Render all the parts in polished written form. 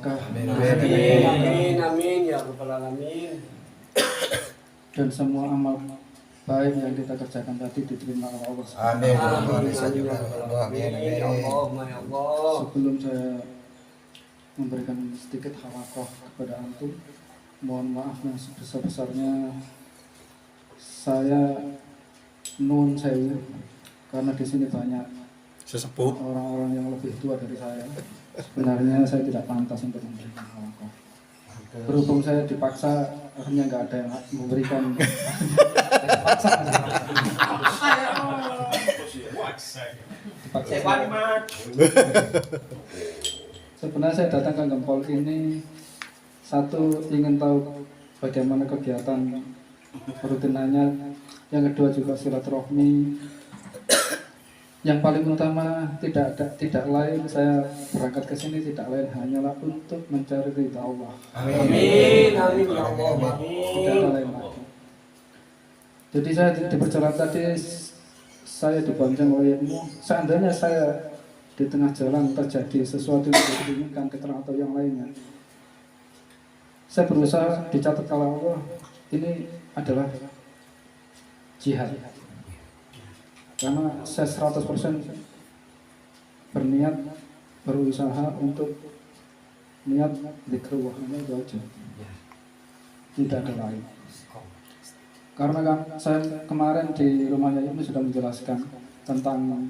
barokah. Amin ya rabbal alamin. Dan semua amal baik yang kita kerjakan tadi diterima oleh Allah. Amin. Amin ya Allah, ya Allah. Sebelum saya memberikan sedikit halakoh kepada antum, mohon maaf yang sebesar-besarnya saya nun sewu karena di sini banyak Sesepuh. orang-orang yang lebih tua dari saya. Sebenarnya saya tidak pantas untuk memberikan halakoh. Berhubung saya dipaksa, akhirnya nggak ada yang memberikan. Dipaksa. Sebenarnya saya datang ke Gempol ini satu ingin tahu bagaimana kegiatan rutinannya, yang kedua juga silaturahmi. Yang paling utama tidak lain saya berangkat ke sini tidak lain hanyalah untuk mencari ridha Allah. Amin ya Allah. Tidak ada lain lagi. Jadi saya di perjalanan tadi saya dibonceng oleh ilmu. Seandainya saya di tengah jalan terjadi sesuatu yang tidak diinginkan, kecelakaan atau yang lainnya, saya berusaha dicatat kalau Allah ini adalah jihad. Karena saya 100% berniat berusaha untuk niat zikrullah, itu aja. Tidak ada lain. Karena kan saya kemarin di rumahnya ini sudah menjelaskan tentang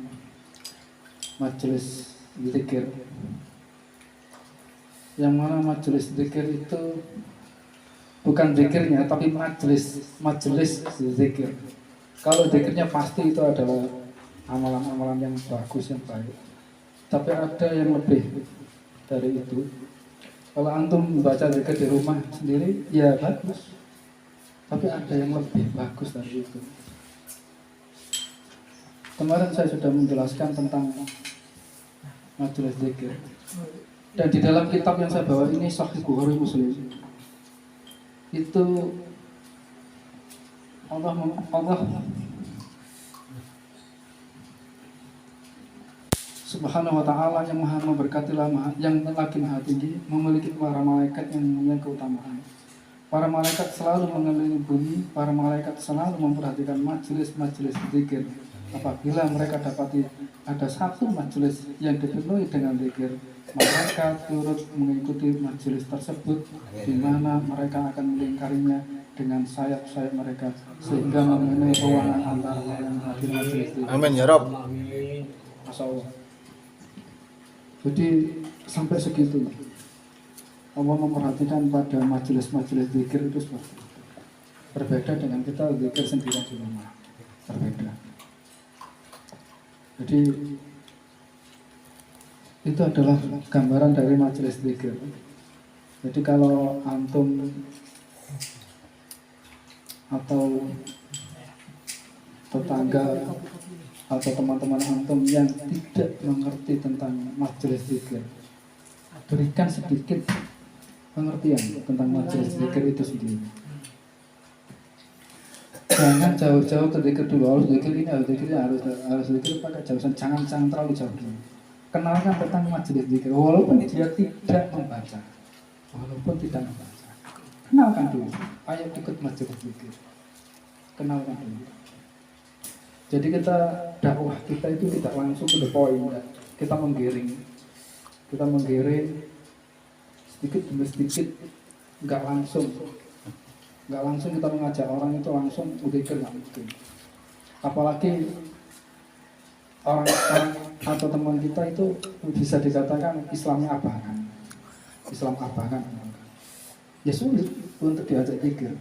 majelis zikir. Yang mana majelis zikir itu bukan zikirnya tapi majelis zikir. Kalau zikirnya pasti itu adalah amalan-amalan yang bagus, yang baik. Tapi ada yang lebih dari itu. Kalau antum membaca zikir di rumah sendiri, ya bagus. Tapi ada yang lebih bagus dari itu. Kemarin saya sudah menjelaskan tentang majelis zikir. Dan di dalam kitab yang saya bawa ini Sahih Bukhari Muslim. Itu Allah Subhanahu wa ta'ala yang maha memberkati, yang lagi maha tinggi, memiliki para malaikat yang mempunyai keutamaan. Para malaikat selalu mengelilingi bumi, para malaikat selalu memperhatikan majelis-majelis zikir. Apabila mereka dapati ada satu majelis yang dipenuhi dengan zikir, mereka turut mengikuti majelis tersebut, di mana mereka akan melingkarinya dengan sayap-sayap mereka sehingga memenuhi ruangan antara yang hadir majelis zikir. Amin ya Rob. Masya Allah. Jadi sampai segitu Allah memperhatikan pada majelis-majelis zikir itu seperti itu. Berbeda dengan kita zikir sendirian di rumah. Berbeda. Jadi itu adalah gambaran dari majelis zikir. Jadi kalau antum atau tetangga atau teman-teman antum yang tidak mengerti tentang majelis zikir, berikan sedikit pengertian tentang majelis zikir itu sendiri. Jangan jauh-jauh ke zikir dulu, harus zikir ini, harus zikir pakai jauhan, jangan terlalu jauh dulu. Kenalkan tentang majelis zikir, walaupun dia tidak membaca, kenalkan dulu. Ayo ikut majelis zikir, kenalkan dulu. Jadi dakwah kita itu tidak langsung to the point, kita menggiring sedikit demi sedikit, nggak langsung kita mengajak orang itu langsung zikir, nggak mungkin. Apalagi orang atau teman kita itu bisa dikatakan Islamnya abangan, ya sulit untuk diajak zikir.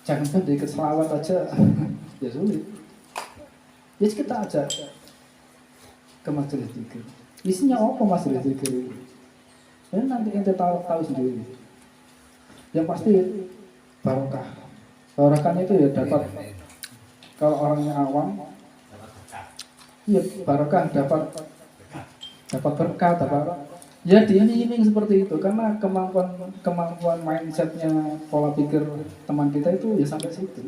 Jangan sampai zikir selawat aja, ya sulit. Ya kita ajak ke majelis zikir. Isinya apa majelis zikir itu? Ya nanti ente tahu sendiri. Yang pasti barokah. Barokahnya itu ya dapat, kalau orangnya awam, ya barokah, dapat berkah, ya diiming-iming seperti itu. Karena kemampuan mindsetnya, pola pikir teman kita itu ya sampai situ.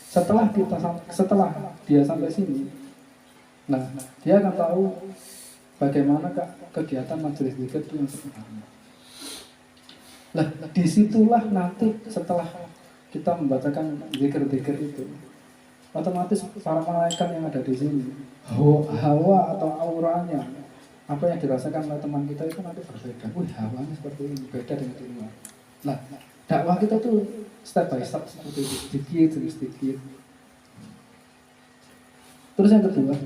Setelah dia sampai sini, nah dia akan tahu bagaimana kegiatan majelis zikir itu yang sebenarnya. Lah, disitulah nanti setelah kita membacakan zikir-zikir itu, otomatis para malaikat yang ada di sini, hawa atau auranya, apa yang dirasakan oleh teman kita itu nanti berbeda. Wih, hawanya seperti ini, beda dengan di luar. Nah, dakwah kita tuh step by step seperti itu, sedikit demi sedikit. Terus yang kedua,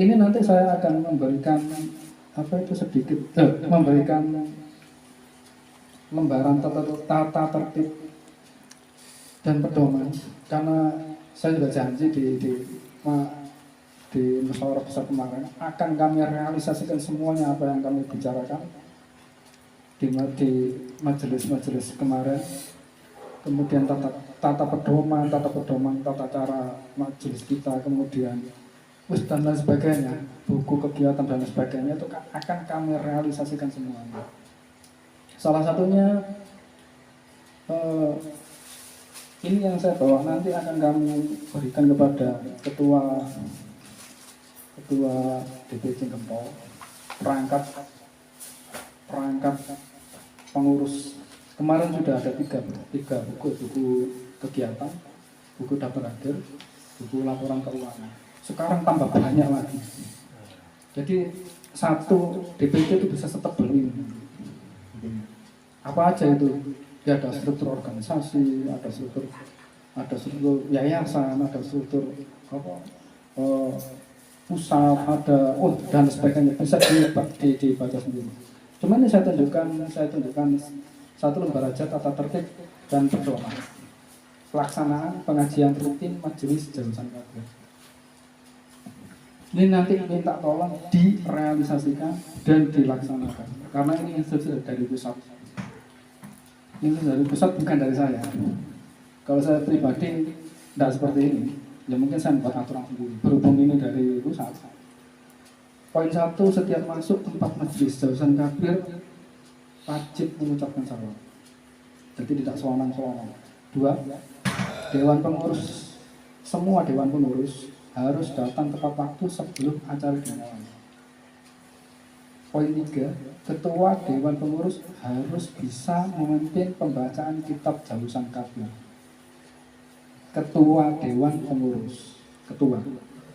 ini nanti saya akan memberikan apa itu sedikit, memberikan lembaran tata tertib dan pedoman, karena saya sudah janji di musyawarah besar kemarin akan kami realisasikan semuanya apa yang kami bicarakan di majelis-majelis kemarin. Kemudian tata pedoman, tata cara majelis kita, kemudian dan lain sebagainya, buku kegiatan dan sebagainya itu akan kami realisasikan semuanya. Salah satunya ini yang saya bawa nanti akan kami berikan kepada ketua DPC Gempol, perangkat pengurus. Kemarin sudah ada tiga buku kegiatan, buku daftar hadir, buku laporan keuangan. Sekarang tambah banyak lagi. Jadi satu DPC itu bisa setebal ini. Apa aja itu? Ya, ada struktur organisasi, ada struktur yayasan, ada struktur pusat, ada dan sebagainya, bisa dibaca sendiri. Cuma ini saya tunjukkan satu lembar aja tata tertib dan pedoman pelaksanaan pengajian rutin majelis Jalusan Kabir. Ini nanti minta tolong direalisasikan dan dilaksanakan, karena ini instruksi dari pusat. Ini dari pusat, bukan dari saya. Kalau saya pribadi tidak seperti ini, ya mungkin saya membuat aturan sendiri. Berhubung ini dari pusat. Poin 1, setiap masuk tempat majelis Jalusan Kabir wajib mengucapkan salawat. Jadi tidak selonang-selonang. 2, dewan pengurus, semua dewan pengurus harus datang tepat waktu sebelum acara dimulai. Poin 3, ketua dewan pengurus harus bisa memimpin pembacaan kitab Jalusan Kabir. Ketua dewan pengurus, ketua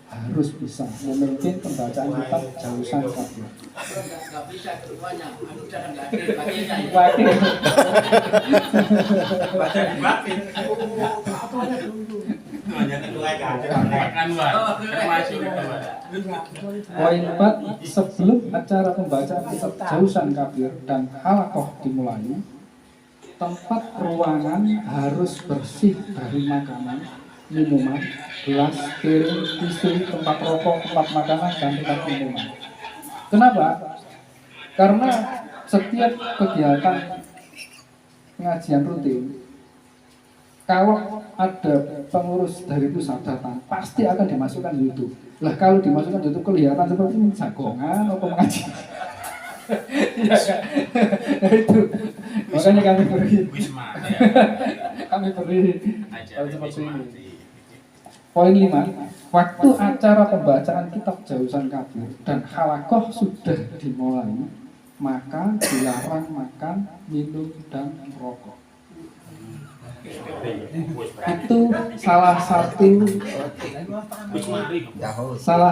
harus bisa memimpin pembacaan kitab Jalusan Kabir. Nggak bisa ketuanya, anu jangan batin. Poin 4, sebelum acara pembacaan kitab Jalusan Kabir dan halaqah dimulai, tempat ruangan harus bersih dari makanan, minuman, gelas, piring, tisu, tempat rokok, tempat makanan, dan tempat minuman. Kenapa? Karena setiap kegiatan pengajian rutin, kalau ada pengurus dari pusat datang, pasti akan dimasukkan YouTube. Lah kalau dimasukkan YouTube kelihatan seperti ini jagongan atau pengajian. Iya kan? Nah, itu makanya kami beri seperti ini. Poin 5, waktu acara pembacaan kitab Jalusan Kabir dan halaqah sudah dimulai, maka dilarang makan, minum, dan merokok. Itu salah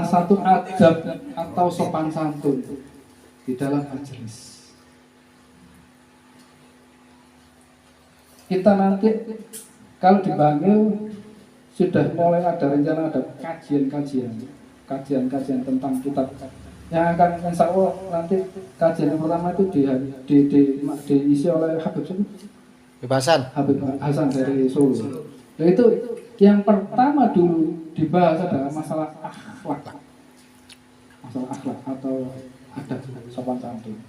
satu adab atau sopan santun di dalam majelis. Kita nanti kalau dipanggil sudah mulai ada rencana, ada kajian tentang kitab yang akan insya Allah nanti kajian yang pertama itu diisi oleh Habib Hasan dari Solo. Nah, itu yang pertama dulu dibahas adalah masalah akhlak atau adab sopan santun.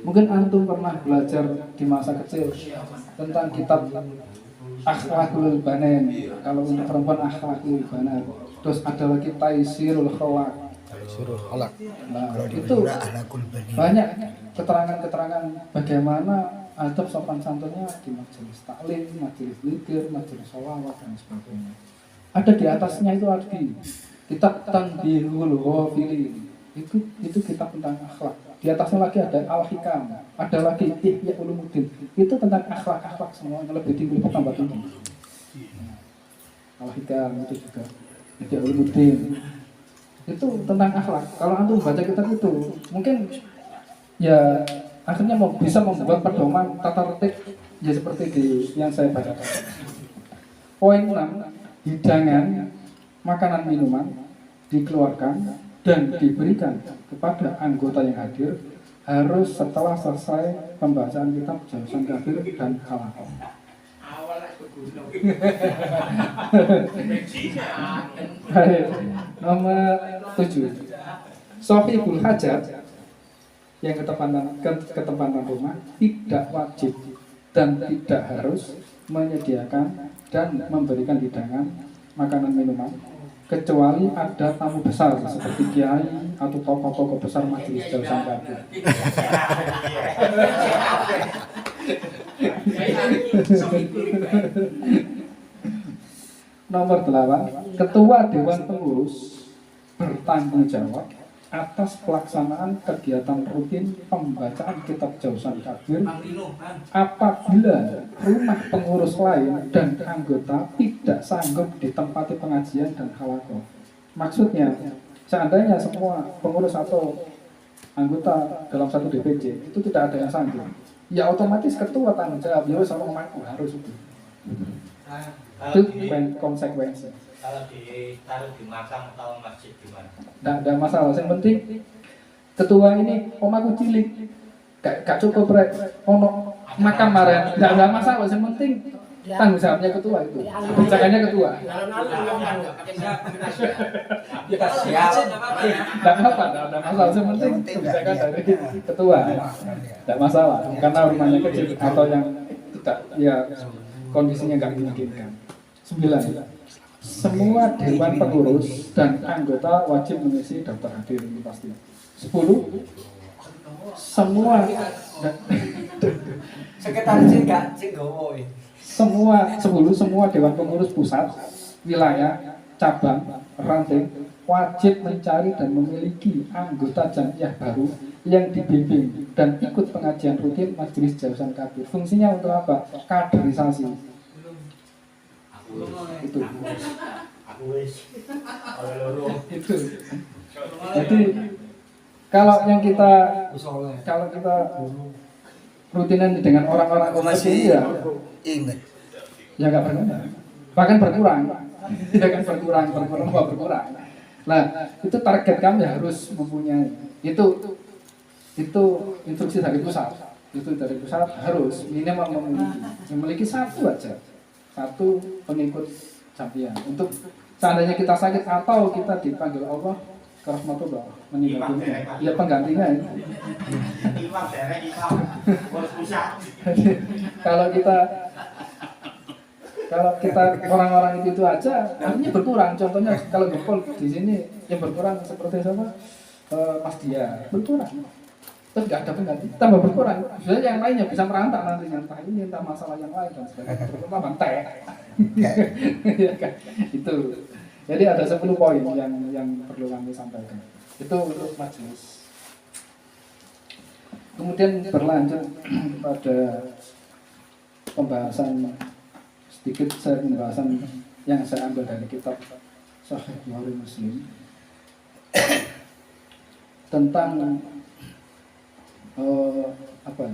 Mungkin antum pernah belajar di masa kecil tentang kitab Akhlakul Banan. Kalau untuk perempuan Akhlakul Banan. Terus ada lagi Taisirul Khalaq. Nah, itu banyak keterangan-keterangan bagaimana adab sopan santunnya di majelis taklim, majelis zikir, majelis sholawat dan sebagainya. Ada di atasnya itu lagi kitab Tanbihul Ghafilin. Itu kitab tentang akhlak. Di atasnya lagi ada Al-Hikam, ada lagi Ihya Ulumuddin. Itu tentang akhlak-akhlak semua yang lebih tinggi, tambah tinggi. Al-Hikam itu juga Ihya Ulumuddin. Itu tentang akhlak. Kalau antum baca kitab itu, mungkin ya akhirnya bisa membuat pedoman tata tertib ya seperti yang saya bacakan. Poin 6, hidangan, makanan minuman dikeluarkan dan diberikan kepada anggota yang hadir harus setelah selesai pembacaan kitab Jausan Kabir dan Halaqah. Baik, nomor 7. Shofibul Hajat yang ketempatan rumah tidak wajib dan tidak harus menyediakan dan memberikan hidangan, makanan minuman kecuali ada tamu besar seperti kiai atau tokoh-tokoh besar majelis Jausan Kabir. Nomor 8, ketua dewan pengurus bertanggung jawab atas pelaksanaan kegiatan rutin pembacaan kitab Jausan Kabir apabila rumah pengurus lain dan anggota tidak sanggup ditempati pengajian dan halaqah. Maksudnya, seandainya semua pengurus atau anggota dalam satu DPC itu tidak ada yang sanggup, ya otomatis ketua tanggung jawab, ya sama mengaku harus itu. Itu konsekuensi. Kalau ditaruh di makam atau masjid gimana? Nggak ada masalah, yang penting ketua ini omaku cilik gak cukup rek ono makam maren, nggak ada masalah, yang penting tanggung jawabnya ketua itu, kebijakannya ketua. Kita siap. Nggak apa, nggak ada masalah, yang penting kebijakan dari ketua, nggak masalah, karena rumahnya kecil atau yang tidak, ya kondisinya nggak dimungkinkan. 9. Semua dewan pengurus dan anggota wajib mengisi daftar hadir, ini pasti. 10. Semua Sekretaris enggak gowo. semua dewan pengurus pusat, wilayah, cabang, ranting wajib mencari dan memiliki anggota jamiah baru yang dibimbing dan ikut pengajian rutin majelis Jausan Kabir. Fungsinya untuk apa? Kaderisasi. Itu. Itu. Jadi kalau kita rutinan dengan orang-orang masih ya ingat. Ya nggak berguna, bahkan berkurang. Ya kan berkurang. Nah, itu target kami harus mempunyai. Itu instruksi dari pusat. Itu dari pusat harus minimal memiliki satu aja. Satu pengikut jamiah. Untuk seandainya kita sakit atau kita dipanggil Allah ke rahmatullah meninggal dunia, ya penggantinya ini. Kalau kita orang-orang itu aja, artinya berkurang. Contohnya kalau gempol di sini yang berkurang seperti siapa? Mas Dia berkurang. Terus nggak ada pengganti, tambah berkurang. Sebenarnya yang lainnya bisa merantak nantinya, entah ini, entah masalah yang lain dan sebagainya. Terutama teh. Ya kan? Itu. Jadi ada 10 poin yang perlu kami sampaikan. Itu untuk majelis. Kemudian berlanjut pada pembahasan pembahasan yang saya ambil dari kitab Sahih Bukhari Muslim tentang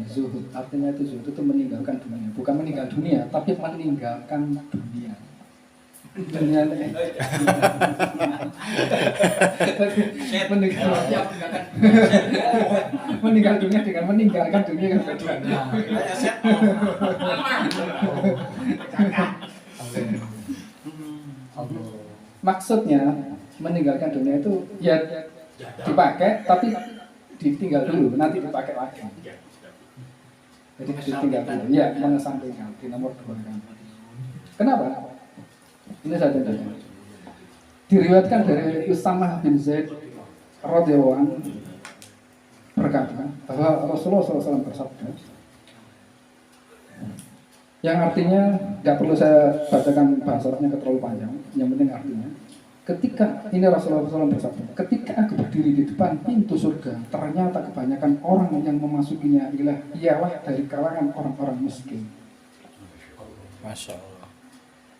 zuhud. Artinya itu zuhud itu meninggalkan dunia, bukan meninggal dunia, tapi meninggalkan dunia. Meninggal dunia dengan meninggalkan dunia kan beda. Maksudnya meninggalkan dunia itu ya dipakai tapi ditinggal dulu, nanti dipakai lagi. Jadi ditinggal dulu, ya mengesampingkan di nomor 2 kan. Kenapa? Ini saya tanya. Diriwayatkan dari Usamah bin Zaid radhiyallahu anhu berkata bahwa Rasulullah SAW bersabda, yang artinya nggak perlu saya bacakan bahasanya terlalu panjang, yang penting artinya, Ketika ini Rasulullah SAW bersabda, ketika aku berdiri di depan pintu surga, ternyata kebanyakan orang yang memasukinya ialah dari kalangan orang-orang miskin. Masya Allah.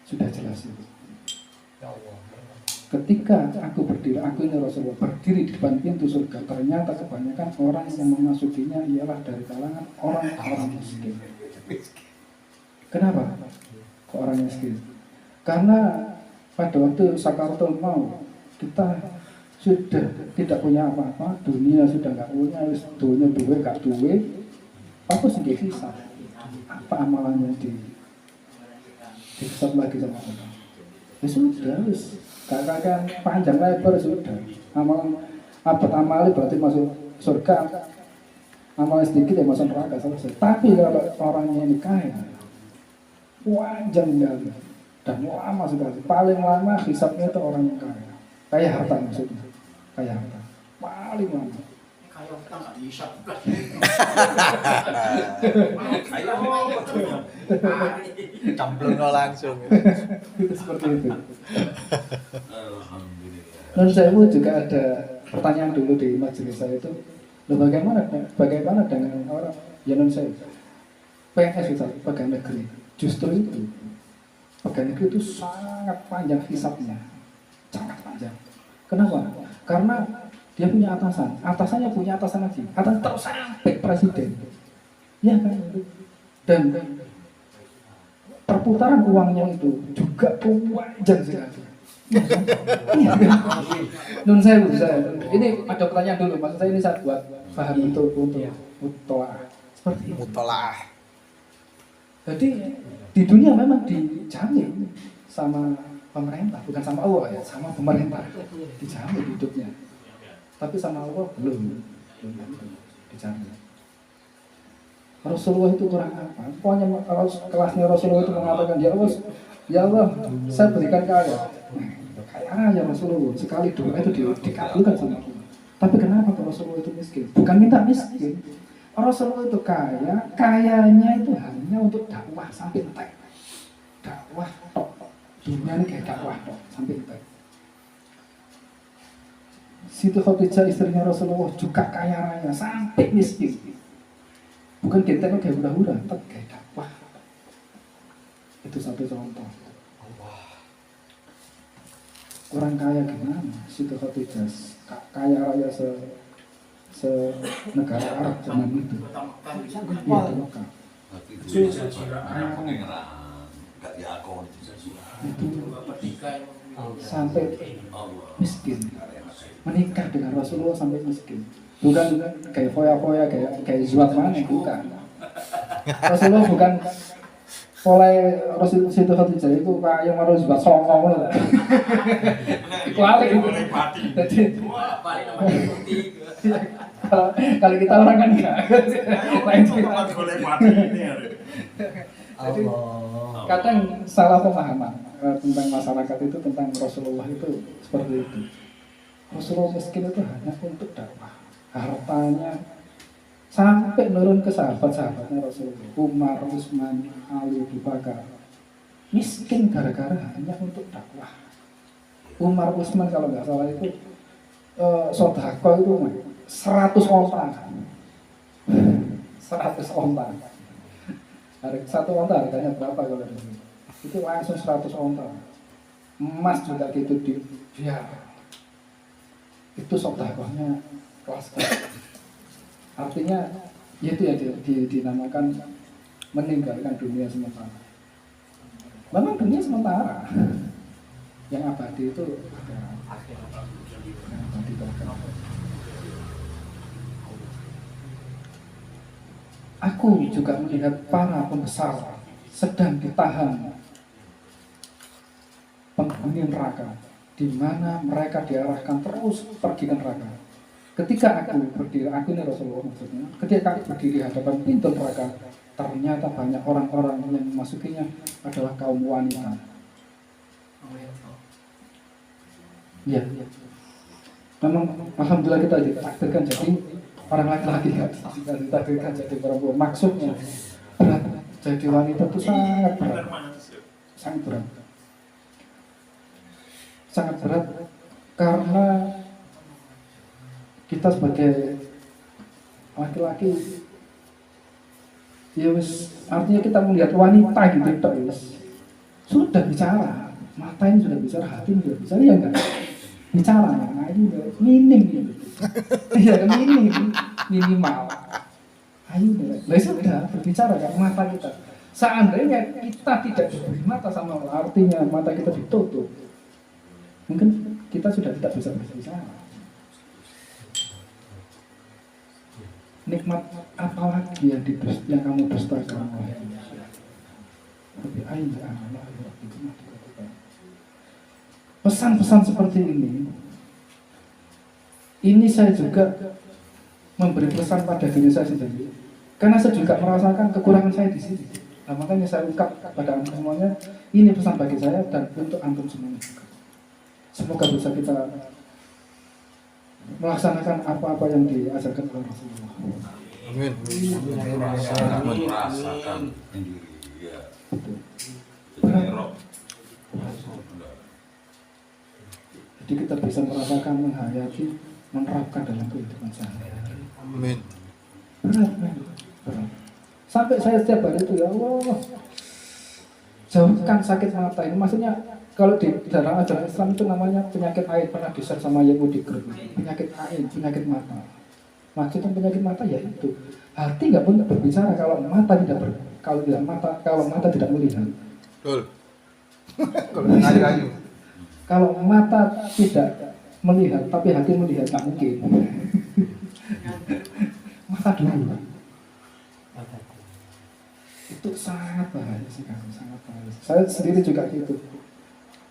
Sudah jelas itu. Ya Allah. Ketika aku ini Rasulullah berdiri di depan pintu surga, ternyata kebanyakan orang yang memasukinya ialah dari kalangan orang-orang miskin. Kenapa? Kok orang miskin? Karena pada waktu sakaratul maut kita sudah tidak punya apa-apa, dunia sudah nggak punya, dunia duwe gak duwe, apa sih kisah? Apa amalannya dihisab lagi sama Allah? Ya sudah, wis kakak panjang lebar sudah. Amalan amalnya berarti masuk surga, amal sedikit ya masuk neraka selesai. Tapi kalau orangnya ini kaya, panjang sekali dan lama sekali. Paling lama hisabnya itu orang yang kaya harta maksudnya, kaya harta paling lama. Kayak kita nggak dihisap. Camplungnya langsung. Itu seperti itu. Dan saya pun juga ada pertanyaan dulu di majelis saya itu, bagaimana dengan orang non saya PNS itu pegawai negeri, justru itu pegawai negeri itu sangat panjang hisapnya, sangat panjang. Kenapa? Karena dia punya atasannya punya atasan lagi, atasan terus sampai presiden, ya kan? Dan perputaran uangnya itu juga panjang sekali. Iya kan? Nun saya ini ada pertanyaan dulu, maksud saya ini saya buat paham untuk mutolaah seperti itu. Mutolaah. Jadi di dunia memang dijamin sama pemerintah, bukan sama Allah ya, sama pemerintah dijamin hidupnya. Tapi sama Allah belum dijamin. Rasulullah itu kurang apa? Pokoknya kelasnya Rasulullah itu mengatakan, ya Allah, saya berikan kaya. Kaya Rasulullah, sekali doa itu dikabulkan sama Allah. Tapi kenapa Rasulullah itu miskin? Bukan minta miskin. Rasulullah itu kayanya itu hanya untuk dakwah sampai entek. Dakwah tok. Dunia ini kayak dakwah tok sampai entek. Siti Khadijah istrinya Rasulullah juga kaya raya sampai miskin. Bukan genteng kayak hura-hura, tapi kayak dakwah. Itu satu contoh. Orang kaya gimana? Siti Khadijah kaya raya negara Arab zaman itu. Iya, di Mekah. Sampai miskin. Menikah dengan Rasulullah sampai miskin. Bukan kayak foya-foya, kayak zuat mana, bukan. Rasulullah bukan mulai Rasul Siti Khadijah itu kayak harus zuat songong loh. Kualik itu. Jadi kalau kita orang kan enggak. Lain kita. Jadi kadang salah pemahaman tentang masyarakat itu, tentang Rasulullah itu seperti itu. Rasulullah miskin itu hanya untuk dakwah. Hartanya sampai nurun ke sahabat-sahabatnya Rasulullah, Umar, Utsman, Ali, Abu Bakar. Miskin gara-gara hanya untuk dakwah. Umar, Utsman kalau nggak salah itu sodako itu 100 onta. 100 onta. Satu onta harganya berapa kalau ini? Itu langsung 100 onta. Emas juga gitu ya. Itu sodakohnya kelas. Artinya itu ya dinamakan meninggalkan dunia sementara. Memang dunia sementara. Yang abadi itu abadi bahkan. Aku juga melihat para pembesar sedang ditahan penghuni neraka, di mana mereka diarahkan terus pergi ke neraka. Ketika aku berdiri, aku ini Rasulullah maksudnya, ketika aku berdiri di hadapan pintu neraka, ternyata banyak orang-orang yang memasukinya adalah kaum wanita. Ya, memang alhamdulillah kita ditakdirkan jadi orang laki-laki, kita ditakdirkan jadi perempuan. Maksudnya berat, jadi wanita itu sangat berat, sangat berat. Sangat berat Karena kita sebagai laki-laki, ya wis, artinya kita melihat wanita gitu tok wis. Sudah bicara, mata ini sudah bicara, hati ini sudah bicara, ya enggak? Bicara, nah ini udah minim gitu. Iya, minimal. Ayo, lah sudah berbicara kan mata kita. Seandainya kita tidak diberi mata sama Allah, artinya mata kita ditutup, mungkin kita sudah tidak bisa berbicara. Nikmat apa lagi yang kamu dustakan? Pesan-pesan seperti ini saya juga memberi pesan pada diri saya sendiri, karena saya juga merasakan kekurangan saya di sini. Nah, makanya saya ungkap pada antum semuanya, ini pesan bagi saya dan untuk antum semuanya juga. Semoga bisa kita melaksanakan apa-apa yang diajarkan oleh Rasulullah. Amin. Merasakan sendiri, ya. Jadi kita bisa merasakan, menghayati, menerapkan dalam kehidupan sehari-hari. Amin. Berat. Sampai saya setiap hari itu, ya Allah, jauhkan sakit mata ini. Maksudnya kalau di dalam ajaran Islam itu namanya penyakit ain, pernah di-share sama Yemu di grup. Penyakit ain, penyakit mata. Maksudnya penyakit mata ya itu. Hati nggak boleh berbicara kalau mata tidak melihat. Betul. Kalau ngayu-ngayu. Kalau mata tidak melihat, tapi hati melihat, nggak mungkin. Mata dulu. Itu sangat bahaya sekali, sangat bahaya. Saya sendiri juga gitu.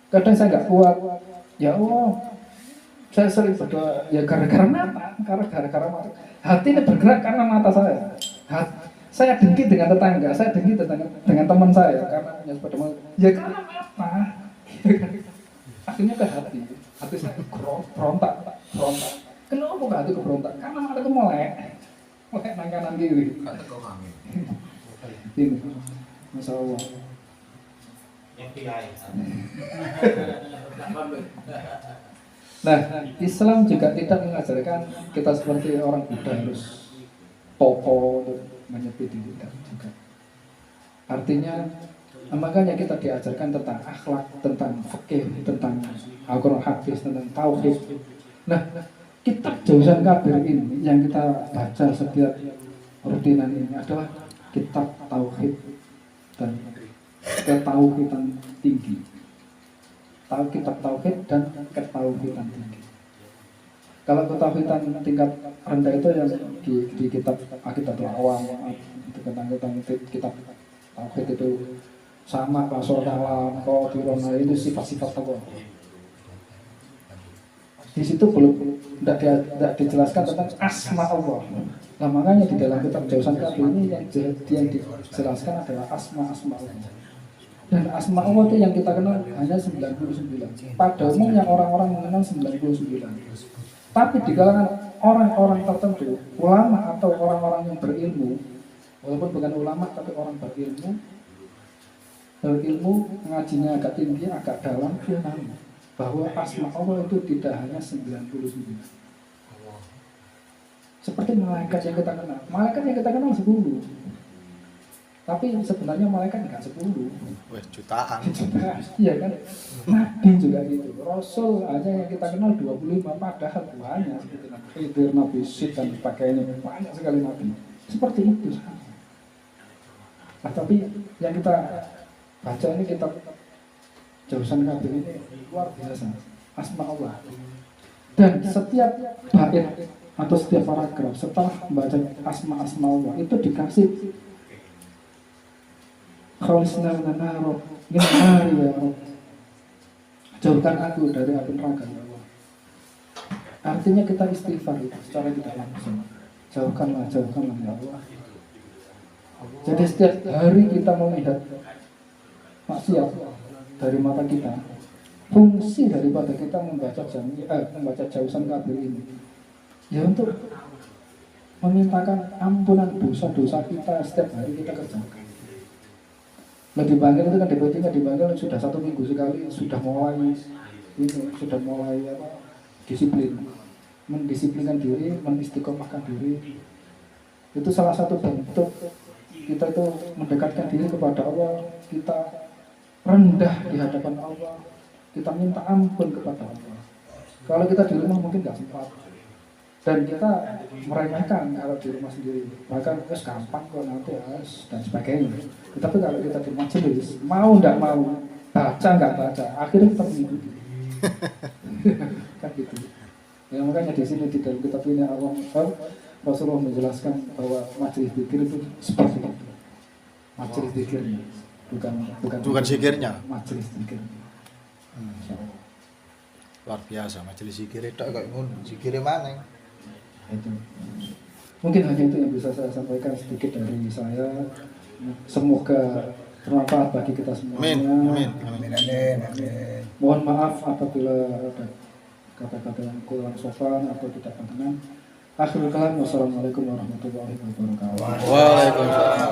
Kadang saya nggak kuat. Ya Allah, saya sering berdoa. Ya gara-gara mata, gara-gara mata. Hati ini bergerak karena mata saya. Saya dengki dengan tetangga, saya dengki dengan teman saya karena punya sepeda motor. Ya karena mata. Akhirnya ke hati saya berontak. Kenapa kok hati berontak? Karena mata itu melek nang kanan kiri. Ini, Masya Allah. Nah, Islam juga tidak mengajarkan kita seperti orang Buddha harus topo untuk menyepi diri juga. Artinya, makanya kita diajarkan tentang akhlak, tentang fikih, tentang Al-Quran hadis, tentang tauhid. Nah, kitab Jausan Kabir ini yang kita baca setiap rutinan ini adalah kitab tauhid dan ketauhidan tinggi. Kitab tauhid dan ketauhidan tinggi. Kalau ketauhidan tingkat rendah itu yang di kitab Aqidatul Awam, itu tentang kitab tauhid itu sama pasodalam, qadirona, itu sifat-sifat Allah. Di situ belum tidak dijelaskan tentang asma Allah. Nah, makanya di dalam kitab Jausan Kabir ini yang dijelaskan adalah asma Allah. Dan asma Allah itu yang kita kenal hanya 99. Pada umumnya orang-orang mengenal 99. Tapi di kalangan orang-orang tertentu, ulama atau orang-orang yang berilmu, walaupun bukan ulama tapi orang berilmu ngajinya agak tinggi, agak dalam, dia tahu bahwa asma Allah itu tidak hanya 99. Seperti malaikat yang kita kenal. Malaikat yang kita kenal 10. Tapi sebenarnya malaikat enggak 10. Wah, jutaan. Iya kan? Nabi juga gitu. Rasul aja yang kita kenal 25, padahal banyak seperti Nabi Khidir, Nabi Syed dan sebagainya. Banyak sekali Nabi. Seperti itu. Nah, tapi yang kita baca ini kitab Jausan Kabir ini luar biasa. Asma Allah. Dan setiap bait atau setiap paragraf setelah membaca asma Allah itu dikasih khalisna naro ginari ya Allah, jauhkan aku dari api neraka ya Allah. Artinya kita istighfar itu secara tidak langsung, jauhkanlah ya Allah. Jadi setiap hari kita melihat maksiat dari mata kita, fungsi daripada kita membaca Jausan Kabir ini ya untuk memintakan ampunan dosa-dosa kita setiap hari kita kerjakan. Lebih bangga itu kan debatnya di Bangil sudah 1 minggu sekali sudah mulai disiplin, mendisiplinkan diri, mengistiqomahkan diri. Itu salah satu bentuk kita itu mendekatkan diri kepada Allah, kita rendah di hadapan Allah, kita minta ampun kepada Allah. Kalau kita di rumah mungkin nggak sempat, dan kita meremehkan kalau di rumah sendiri, bahkan terus gampang kok nanti dan sebagainya. Tetapi kalau kita di majelis, mau nggak mau, baca nggak baca, akhirnya kita mengikuti. Kan gitu. Ya makanya di sini di dalam kitab ini Rasulullah menjelaskan bahwa majelis zikir itu seperti itu. Majelis zikirnya, Bukan zikirnya. Majelis zikir. Luar biasa majelis zikir itu kayak ngono. Zikire mana? Itu. Mungkin hanya itu yang bisa saya sampaikan sedikit dari saya. Semoga bermanfaat bagi kita semuanya. Amin. Mohon maaf apabila ada kata-kata yang kurang sopan atau tidak berkenan. Akhirul kalam, wassalamualaikum warahmatullahi wabarakatuh. Waalaikumsalam.